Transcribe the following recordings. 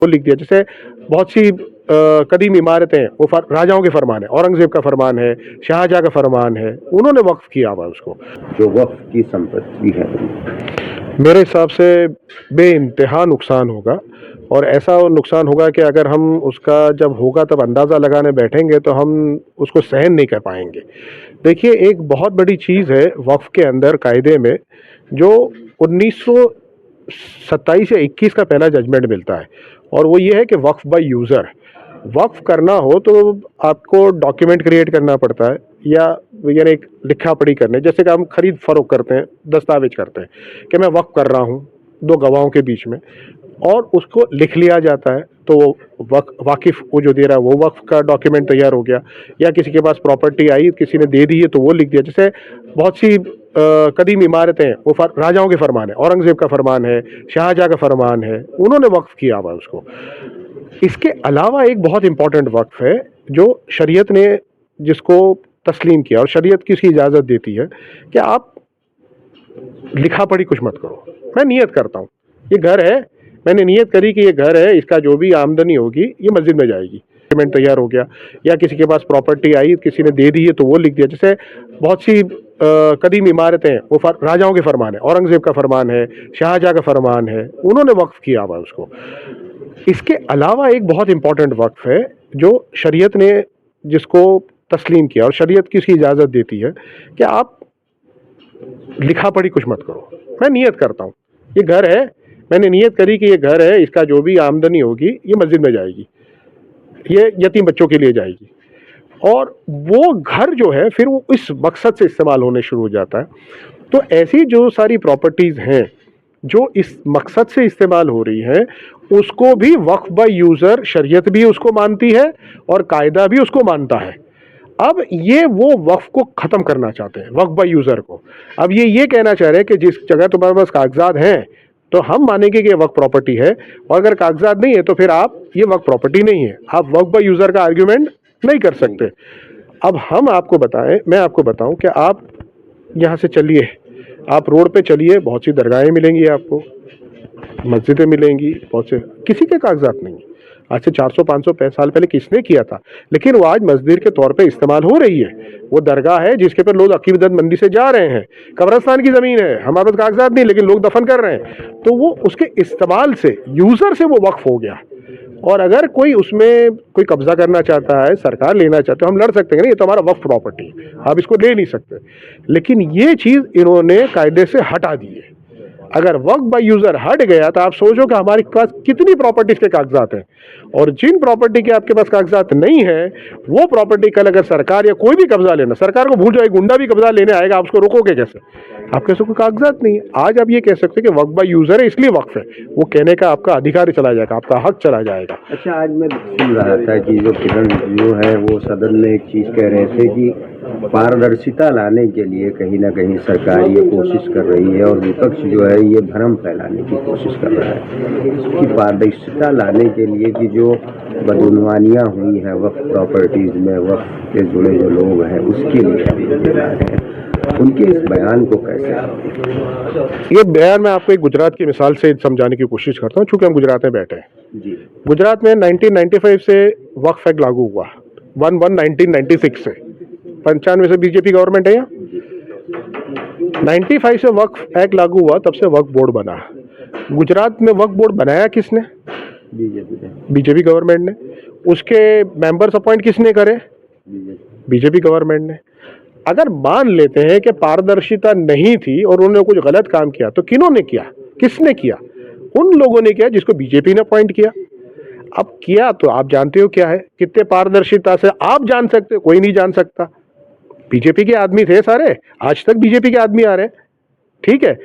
वो लिख दिया। जैसे बहुत सी कदीम इमारतें वो राजाओं के फरमान है, औरंगजेब का फरमान है, शाहजहाँ का फरमान है, उन्होंने वक्फ किया हुआ उसको। जो वक्फ की संपत्ति है मेरे हिसाब से बेइंतहा नुकसान होगा, और ऐसा नुकसान होगा कि अगर हम उसका जब होगा तब अंदाज़ा लगाने बैठेंगे तो हम उसको सहन नहीं कर पाएंगे। देखिए, एक बहुत बड़ी चीज़ है वक्फ के अंदर कायदे में, जो 1927 या 21 का पहला जजमेंट मिलता है, और वो ये है कि वक्फ बाय यूज़र। वक्फ करना हो तो आपको डॉक्यूमेंट क्रिएट करना पड़ता है, या यानी एक लिखा पढ़ी करने, जैसे कि हम खरीद फरोख्त करते हैं, दस्तावेज करते हैं कि मैं वक्फ कर रहा हूँ दो गवाहों के बीच में, और उसको लिख लिया जाता है, तो वो वाकिफ को जो दे रहा है वो वक्फ का डॉक्यूमेंट तैयार हो गया। या किसी के पास प्रॉपर्टी आई, किसी ने दे दी है, तो वो लिख दिया। जैसे बहुत सी कदीम इमारतें वो राजाओं के फरमान है, औरंगजेब का फरमान है, शाहजहाँ का फरमान है, उन्होंने वक्फ किया हुआ उसको। इसके अलावा एक बहुत इंपॉर्टेंट वक्फ है जो शरीयत ने जिसको तस्लीम किया, और शरीयत की इसकी इजाज़त देती है कि आप लिखा पढ़ी कुछ मत करो। मैं नियत करता हूँ, ये घर है, मैंने नियत करी कि ये घर है, इसका जो भी आमदनी होगी ये मस्जिद में जाएगी, पेमेंट तैयार हो गया। या किसी के पास प्रॉपर्टी आई, किसी ने दे दी है, तो वो लिख दिया। जैसे बहुत सी कदीम इमारतें वो राजाओं के फरमान है, औरंगजेब का फरमान है, शाहजहाँ का फरमान है, उन्होंने वक्फ किया हुआ उसको। इसके अलावा एक बहुत इंपॉर्टेंट वक्फ है जो शरीयत ने जिसको तस्लीम किया, और शरीयत की इसकी इजाज़त देती है कि आप लिखा पढ़ी कुछ मत करो। मैं नियत करता हूँ, ये घर है, मैंने नियत करी कि ये घर है, इसका जो भी आमदनी होगी ये मस्जिद में जाएगी, ये यतीम बच्चों के लिए जाएगी, और वो घर जो है फिर वो इस मकसद से इस्तेमाल होने शुरू हो जाता है। तो ऐसी जो सारी प्रॉपर्टीज़ हैं जो इस मकसद से इस्तेमाल हो रही हैं, उसको भी वक्फ बाय यूज़र शरीयत भी उसको मानती है और कायदा भी उसको मानता है। अब ये वो वक्फ को ख़त्म करना चाहते हैं, वक्फ बाय यूज़र को। अब ये कहना चाह रहे हैं कि जिस जगह तुम्हारे पास कागजात हैं तो हम मानेंगे कि ये वक्फ प्रॉपर्टी है, और अगर कागजात नहीं है तो फिर आप ये वक्फ प्रॉपर्टी नहीं है, आप वक्फ बाय यूज़र का आर्ग्यूमेंट नहीं कर सकते। अब हम आपको बताएं, मैं आपको बताऊं कि आप यहाँ से चलिए, आप रोड पे चलिए, बहुत सी दरगाहें मिलेंगी आपको, मस्जिदें मिलेंगी, बहुत से किसी के कागजात नहीं। आज से 400-500 साल पहले किसने किया था, लेकिन वो आज मस्जिद के तौर पे इस्तेमाल हो रही है। वो दरगाह है जिसके पर लोग अकीदतमंदी से जा रहे हैं, कब्रिस्तान की ज़मीन है, हमारे पास कागजात नहीं लेकिन लोग दफन कर रहे हैं, तो वो उसके इस्तेमाल से, यूज़र से वो वक्फ हो गया। और अगर कोई उसमें कोई कब्जा करना चाहता है, सरकार लेना चाहते हो, हम लड़ सकते हैं ना, ये तो हमारा वक्फ प्रॉपर्टी है, आप इसको ले नहीं सकते। लेकिन ये चीज़ इन्होंने कायदे से हटा दी है। अगर वक्फ बाय यूज़र हट गया तो आप सोचो कि हमारे पास कितनी प्रॉपर्टीज़ के कागजात हैं, और जिन प्रॉपर्टी के आपके पास कागजात नहीं है, वो प्रॉपर्टी कल अगर सरकार या कोई भी कब्जा लेना, सरकार को भूल जाए, गुंडा भी कब्जा लेने आएगा, आप उसको रोकोगे कैसे? आपके पास कोई कागजात नहीं है। आज आप ये कह सकते हैं कि वक्फ बाय यूज़र है इसलिए वक्फ है, वो कहने का आपका अधिकार चला जाएगा, आपका हक चला जाएगा। अच्छा, आज मैं सुन रहा था कि जो किरण जो है वो सदन में एक चीज़ कह रहे थे कि पारदर्शिता लाने के लिए कहीं ना कहीं सरकार ये कोशिश कर रही है, और विपक्ष जो है ये भ्रम फैलाने की कोशिश कर रहा है कि पारदर्शिता लाने के लिए कि जो बदउनवानियाँ हुई हैं वक्फ प्रॉपर्टीज़ में, वक्फ से जुड़े जो लोग हैं उसके लिए उनके इस बयान को कैसे? ये बयान मैं आपको एक गुजरात की मिसाल से समझाने की कोशिश करता हूँ, चूँकि हम गुजरात में बैठे हैं जी। गुजरात में 1995 से वक्फ एक्ट लागू हुआ, 1/1/1996 से, 95 से बीजेपी गवर्नमेंट है यहाँ, 95 से वक्फ एक्ट लागू हुआ, तब से वक्फ बोर्ड बना। गुजरात में वक्फ बोर्ड बनाया किसने? बीजेपी गवर्नमेंट ने। उसके मेंबर्स अपॉइंट किसने करे? बीजेपी गवर्नमेंट ने। अगर मान लेते हैं कि पारदर्शिता नहीं थी और उन्होंने कुछ गलत काम किया, तो किन्होंने किया, किसने किया? उन लोगों ने किया जिसको बीजेपी ने अपॉइंट किया। अब किया तो आप जानते हो क्या है, कितने पारदर्शिता से आप जान सकते हो, कोई नहीं जान सकता। बीजेपी के आदमी थे सारे, आज तक बीजेपी के आदमी आ रहे हैं, ठीक है।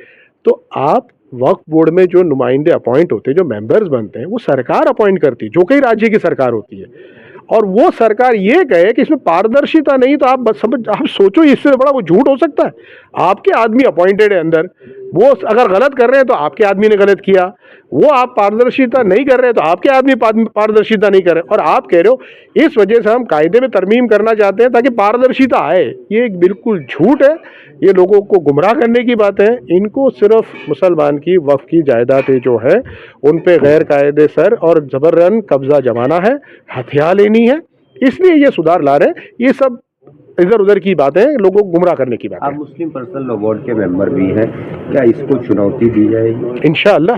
तो आप वक्फ बोर्ड में जो नुमाइंदे अपॉइंट होते हैं, जो मेंबर्स बनते हैं, वो सरकार अपॉइंट करती है, जो कई राज्य की सरकार होती है। और वो सरकार ये कहे कि इसमें पारदर्शिता नहीं, तो आप सोचो इससे बड़ा वो झूठ हो सकता है? आपके आदमी अपॉइंटेड है अंदर, वो अगर गलत कर रहे हैं तो आपके आदमी ने गलत किया, वो आप पारदर्शिता नहीं कर रहे हैं तो आपके आदमी पारदर्शिता नहीं कर रहे, और आप कह रहे हो इस वजह से हम कायदे में तरमीम करना चाहते हैं ताकि पारदर्शिता आए। ये एक बिल्कुल झूठ है, ये लोगों को गुमराह करने की बात है। इनको सिर्फ मुसलमान की वक्फ की जायदादें जो है उन पे गैर कायदे सर और जबरन कब्जा जमाना है, हथियार लेनी है, इसलिए ये सुधार ला रहे हैं। ये सब इधर उधर की बातें, लोगों को गुमराह करने की बात आप है। मुस्लिम पर्सनल लॉ बोर्ड के मेंबर भी हैं, क्या इसको चुनौती दी जाएगी? इंशाअल्लाह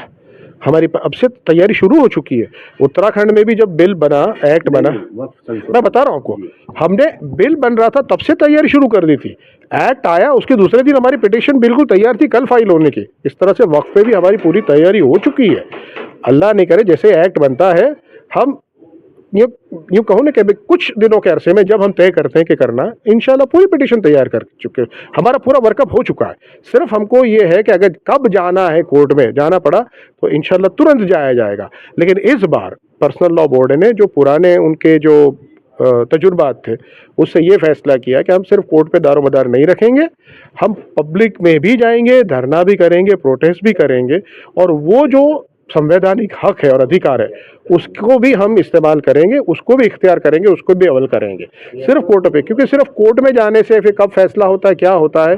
हमारी अब से तैयारी शुरू हो चुकी है। उत्तराखंड में भी जब बिल बना, एक्ट बना, वक्फ संशोधन- मैं बता रहा हूँ आपको, हमने बिल बन रहा था तब से तैयारी शुरू कर दी थी। एक्ट आया उसके दूसरे दिन हमारी पिटीशन बिल्कुल तैयार थी कल फाइल होने की। इस तरह से वक्फ पे भी हमारी पूरी तैयारी हो चुकी है। अल्लाह नहीं करे जैसे एक्ट बनता है, हम यूँ कहूँ ना कि कुछ दिनों के अरसे में जब हम तय करते हैं कि करना, इंशाल्लाह पूरी पिटीशन तैयार कर चुके, हमारा पूरा वर्कअप हो चुका है। सिर्फ हमको ये है कि अगर कब जाना है कोर्ट में, जाना पड़ा तो इंशाल्लाह तुरंत जाया जाएगा। लेकिन इस बार पर्सनल लॉ बोर्ड ने जो पुराने उनके जो तजुर्बात थे उससे ये फैसला किया कि हम सिर्फ कोर्ट पे दारोमदार नहीं रखेंगे, हम पब्लिक में भी जाएंगे, धरना भी करेंगे, प्रोटेस्ट भी करेंगे, और वो जो संवैधानिक हक है और अधिकार है उसको भी हम इस्तेमाल करेंगे, उसको भी इख्तियार करेंगे, उसको भी अमल करेंगे सिर्फ कोर्ट पे। क्योंकि सिर्फ कोर्ट में जाने से फिर कब फैसला होता है, क्या होता है,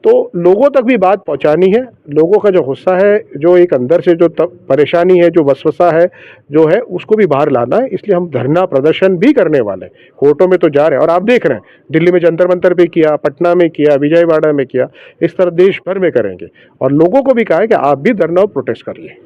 तो लोगों तक भी बात पहुंचानी है। लोगों का जो गुस्सा है, जो एक अंदर से जो परेशानी है, जो वसवसा है जो है, उसको भी बाहर लाना है। इसलिए हम धरना प्रदर्शन भी करने वाले हैं, कोर्टों में तो जा रहे हैं। और आप देख रहे हैं दिल्ली में जंतर मंतर पे किया, पटना में किया, विजयवाड़ा में किया, इस तरह देश भर में करेंगे। और लोगों को भी कहा है कि आप भी धरना और प्रोटेस्ट करिए।